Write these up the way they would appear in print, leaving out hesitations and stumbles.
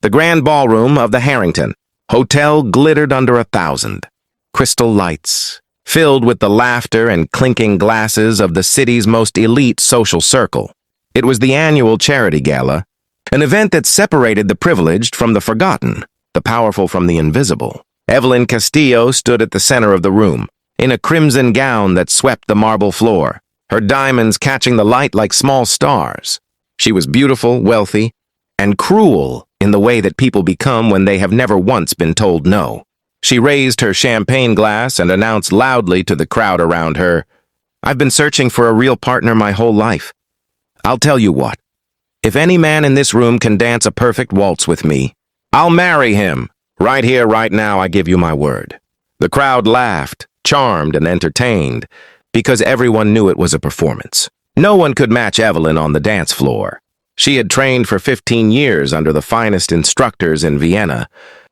The grand ballroom of the Harrington Hotel glittered under 1,000. Crystal lights, filled with the laughter and clinking glasses of the city's most elite social circle. It was the annual charity gala, an event that separated the privileged from the forgotten, the powerful from the invisible. Evelyn Castillo stood at the center of the room, in a crimson gown that swept the marble floor, her diamonds catching the light like small stars. She was beautiful, wealthy, and cruel in the way that people become when they have never once been told no. She raised her champagne glass and announced loudly to the crowd around her, "I've been searching for a real partner my whole life. I'll tell you what. If any man in this room can dance a perfect waltz with me, I'll marry him. Right here, right now, I give you my word." The crowd laughed, charmed and entertained, because everyone knew it was a performance. No one could match Evelyn on the dance floor. She had trained for 15 years under the finest instructors in Vienna,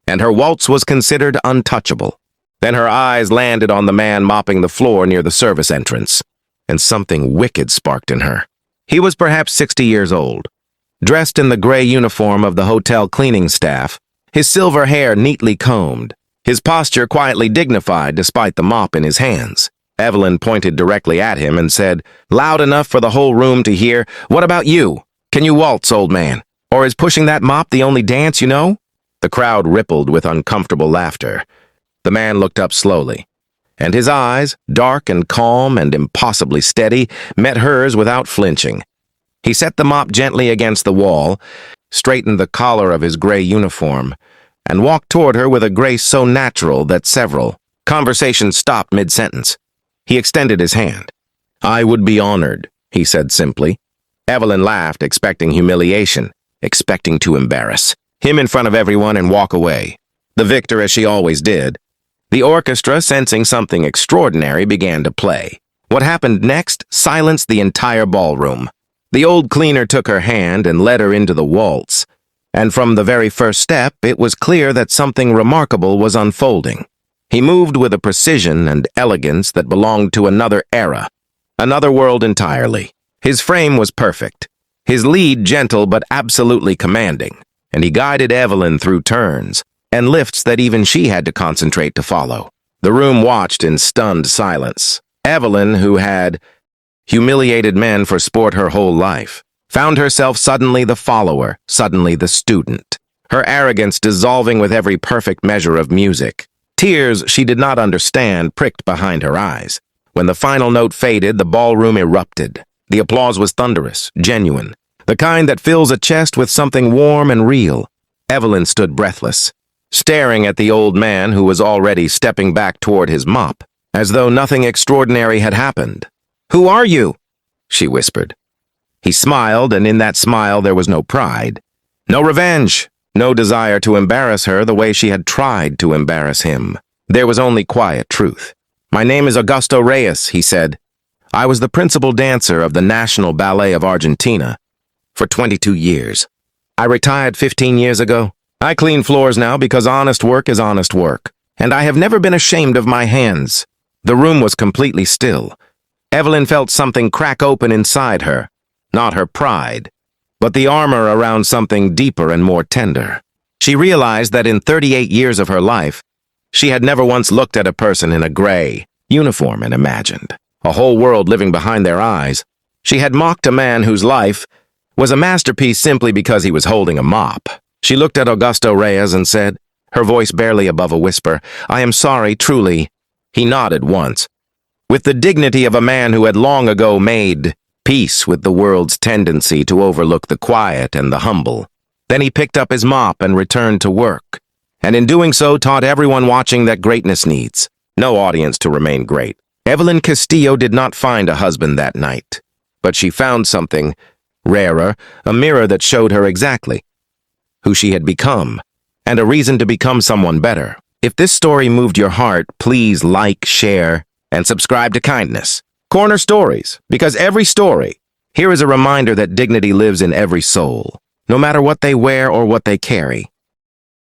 and her waltz was considered untouchable. Then her eyes landed on the man mopping the floor near the service entrance, and something wicked sparked in her. He was perhaps 60 years old, dressed in the gray uniform of the hotel cleaning staff, his silver hair neatly combed, his posture quietly dignified despite the mop in his hands. Evelyn pointed directly at him and said, loud enough for the whole room to hear, "What about you? Can you waltz, old man? Or is pushing that mop the only dance you know?" The crowd rippled with uncomfortable laughter. The man looked up slowly, and his eyes, dark and calm and impossibly steady, met hers without flinching. He set the mop gently against the wall, straightened the collar of his gray uniform, and walked toward her with a grace so natural that several conversations stopped mid-sentence. He extended his hand. "I would be honored," he said simply. Evelyn laughed, expecting humiliation, expecting to embarrass him in front of everyone and walk away. The victor, as she always did. The orchestra, sensing something extraordinary, began to play. What happened next silenced the entire ballroom. The old cleaner took her hand and led her into the waltz, and from the very first step, it was clear that something remarkable was unfolding. He moved with a precision and elegance that belonged to another era, another world entirely. His frame was perfect, his lead gentle but absolutely commanding, and he guided Evelyn through turns and lifts that even she had to concentrate to follow. The room watched in stunned silence. Evelyn, who had humiliated men for sport her whole life, found herself suddenly the follower, suddenly the student, her arrogance dissolving with every perfect measure of music. Tears she did not understand pricked behind her eyes. When the final note faded, the ballroom erupted. The applause was thunderous, genuine, the kind that fills a chest with something warm and real. Evelyn stood breathless, staring at the old man who was already stepping back toward his mop, as though nothing extraordinary had happened. "Who are you?" she whispered. He smiled, and in that smile there was no pride, no revenge, no desire to embarrass her the way she had tried to embarrass him. There was only quiet truth. "My name is Augusto Reyes," he said. "I was the principal dancer of the National Ballet of Argentina for 22 years. I retired 15 years ago. I clean floors now because honest work is honest work, and I have never been ashamed of my hands." The room was completely still. Evelyn felt something crack open inside her, not her pride, but the armor around something deeper and more tender. She realized that in 38 years of her life, she had never once looked at a person in a gray uniform and imagined a whole world living behind their eyes. She had mocked a man whose life was a masterpiece simply because he was holding a mop. She looked at Augusto Reyes and said, her voice barely above a whisper, "I am sorry, truly." He nodded once, with the dignity of a man who had long ago made peace with the world's tendency to overlook the quiet and the humble. Then he picked up his mop and returned to work, and in doing so taught everyone watching that greatness needs no audience to remain great. Evelyn Castillo did not find a husband that night, but she found something rarer, a mirror that showed her exactly who she had become, and a reason to become someone better. If this story moved your heart, please like, share, and subscribe to Kindness Corner Stories, because every story here is a reminder that dignity lives in every soul, no matter what they wear or what they carry.